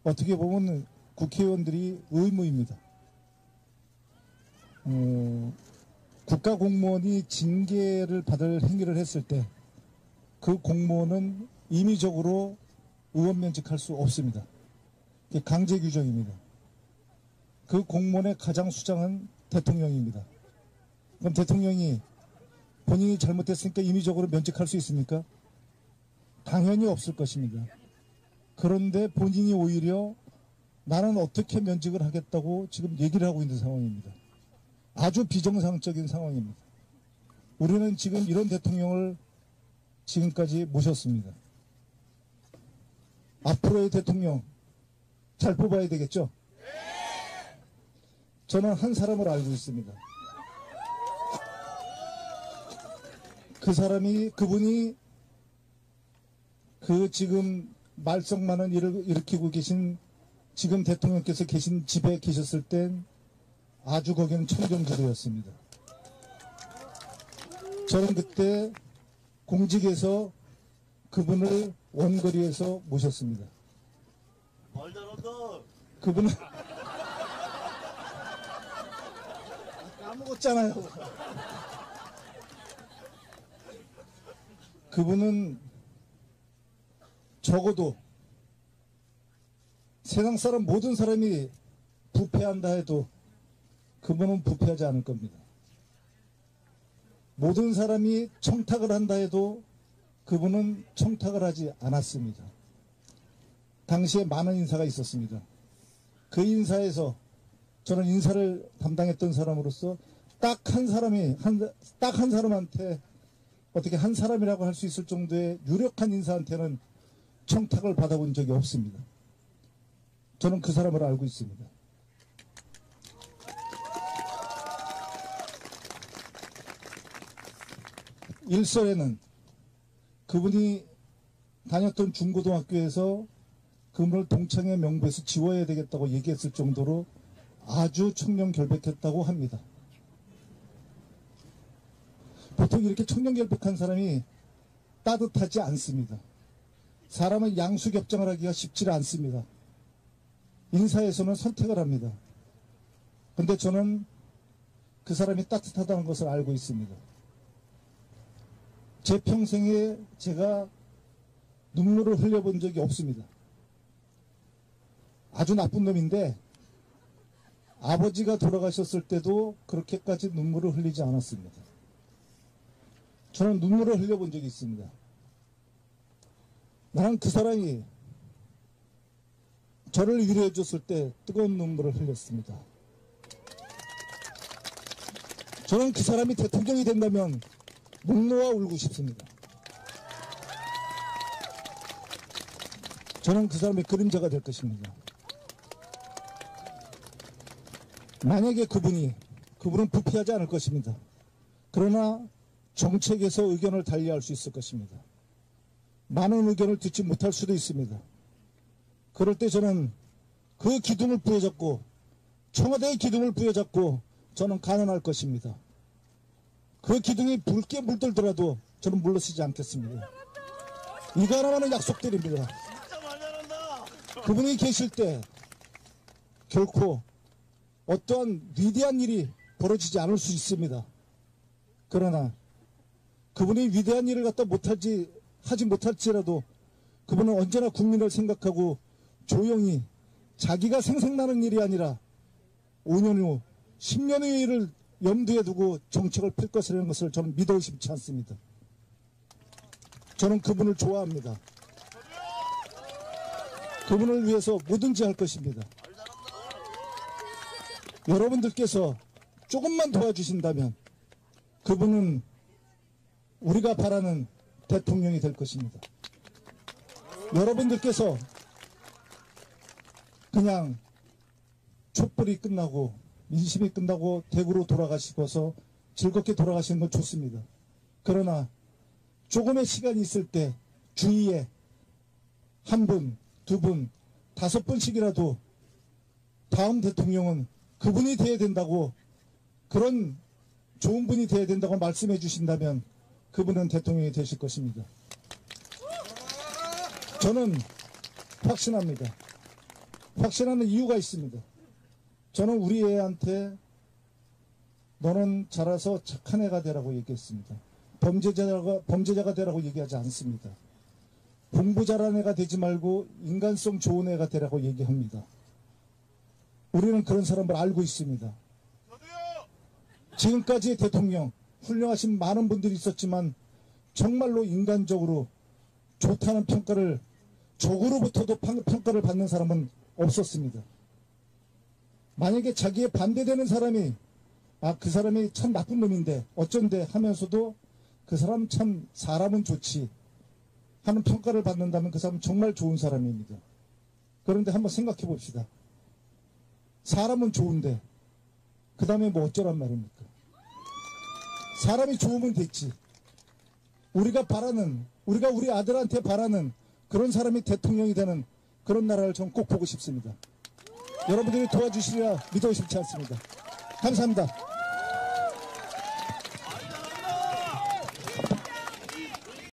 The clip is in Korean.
어떻게 보면 국회의원들이 의무입니다. 국가공무원이 징계를 받을 행위를 했을 때 그 공무원은 임의적으로 의원 면직할 수 없습니다. 이게 강제 규정입니다. 그 공무원의 가장 수장은 대통령입니다. 그럼 대통령이 본인이 잘못했으니까 임의적으로 면직할 수 있습니까? 당연히 없을 것입니다. 그런데 본인이 오히려 나는 어떻게 면직을 하겠다고 지금 얘기를 하고 있는 상황입니다. 아주 비정상적인 상황입니다. 우리는 지금 이런 대통령을 지금까지 모셨습니다. 앞으로의 대통령 잘 뽑아야 되겠죠? 저는 한 사람을 알고 있습니다. 그분이 그 지금 말썽 많은 일을 일으키고 계신 지금 대통령께서 계신 집에 계셨을 땐 아주 거기는 청정지대였습니다. 저는 그때 공직에서 그분을 원거리에서 모셨습니다. 그분은 까먹었잖아요. 그분은 적어도 세상 사람 모든 사람이 부패한다 해도 그분은 부패하지 않을 겁니다. 모든 사람이 청탁을 한다 해도 그분은 청탁을 하지 않았습니다. 당시에 많은 인사가 있었습니다. 그 인사에서 저는 인사를 담당했던 사람으로서 딱 한 사람한테 어떻게 한 사람이라고 할 수 있을 정도의 유력한 인사한테는 청탁을 받아본 적이 없습니다. 저는 그 사람을 알고 있습니다. 일설에는 그분이 다녔던 중고등학교에서 그분을 동창회 명부에서 지워야 되겠다고 얘기했을 정도로 아주 청렴결백했다고 합니다. 보통 이렇게 청렴결백한 사람이 따뜻하지 않습니다. 사람은 양수겹장을 하기가 쉽지 않습니다. 인사에서는 선택을 합니다. 근데 저는 그 사람이 따뜻하다는 것을 알고 있습니다. 제 평생에 제가 눈물을 흘려본 적이 없습니다. 아주 나쁜 놈인데 아버지가 돌아가셨을 때도 그렇게까지 눈물을 흘리지 않았습니다. 저는 눈물을 흘려본 적이 있습니다. 나는 그 사람이 저를 위로해 줬을 때 뜨거운 눈물을 흘렸습니다. 저는 그 사람이 대통령이 된다면 목 놓아 울고 싶습니다. 저는 그 사람의 그림자가 될 것입니다. 만약에 그분은 부패하지 않을 것입니다. 그러나 정책에서 의견을 달리할 수 있을 것입니다. 많은 의견을 듣지 못할 수도 있습니다. 그럴 때 저는 그 기둥을 부여잡고 청와대의 기둥을 부여잡고 저는 간언할 것입니다. 그 기둥이 붉게 물들더라도 저는 물러서지 않겠습니다. 이거 하나만은 약속드립니다. 그분이 계실 때 결코 어떠한 위대한 일이 벌어지지 않을 수 있습니다. 그러나 그분이 위대한 일을 갖다 하지 못할지라도 그분은 언제나 국민을 생각하고 조용히 자기가 생색나는 일이 아니라 5년 후 10년 후의 일을 염두에 두고 정책을 펼 것이라는 것을 저는 믿어 의심치 않습니다. 저는 그분을 좋아합니다. 그분을 위해서 뭐든지 할 것입니다. 여러분들께서 조금만 도와주신다면 그분은 우리가 바라는 대통령이 될 것입니다. 여러분들께서 그냥 촛불이 끝나고 민심이 끝나고 대구로 돌아가시고서 즐겁게 돌아가시는 건 좋습니다. 그러나 조금의 시간이 있을 때 주위에 한 분, 두 분, 5번씩이라도 다음 대통령은 그분이 돼야 된다고, 그런 좋은 분이 돼야 된다고 말씀해 주신다면 그분은 대통령이 되실 것입니다. 저는 확신합니다. 확신하는 이유가 있습니다. 저는 우리 애한테 너는 자라서 착한 애가 되라고 얘기했습니다. 범죄자가 되라고 얘기하지 않습니다. 공부 잘하는 애가 되지 말고 인간성 좋은 애가 되라고 얘기합니다. 우리는 그런 사람을 알고 있습니다. 지금까지 대통령 훌륭하신 많은 분들이 있었지만 정말로 인간적으로 좋다는 평가를 적으로부터도 평가를 받는 사람은 없었습니다. 만약에 자기에 반대되는 사람이 그 사람이 참 나쁜 놈인데 어쩐데 하면서도 그 사람 참 사람은 좋지 하는 평가를 받는다면 그 사람은 정말 좋은 사람입니다. 그런데 한번 생각해 봅시다. 사람은 좋은데 그 다음에 뭐 어쩌란 말입니까? 사람이 좋으면 됐지. 우리가 우리 아들한테 바라는 그런 사람이 대통령이 되는 그런 나라를 전 꼭 보고 싶습니다. 여러분들이 도와주시리라 믿어 싶지 않습니다. 감사합니다.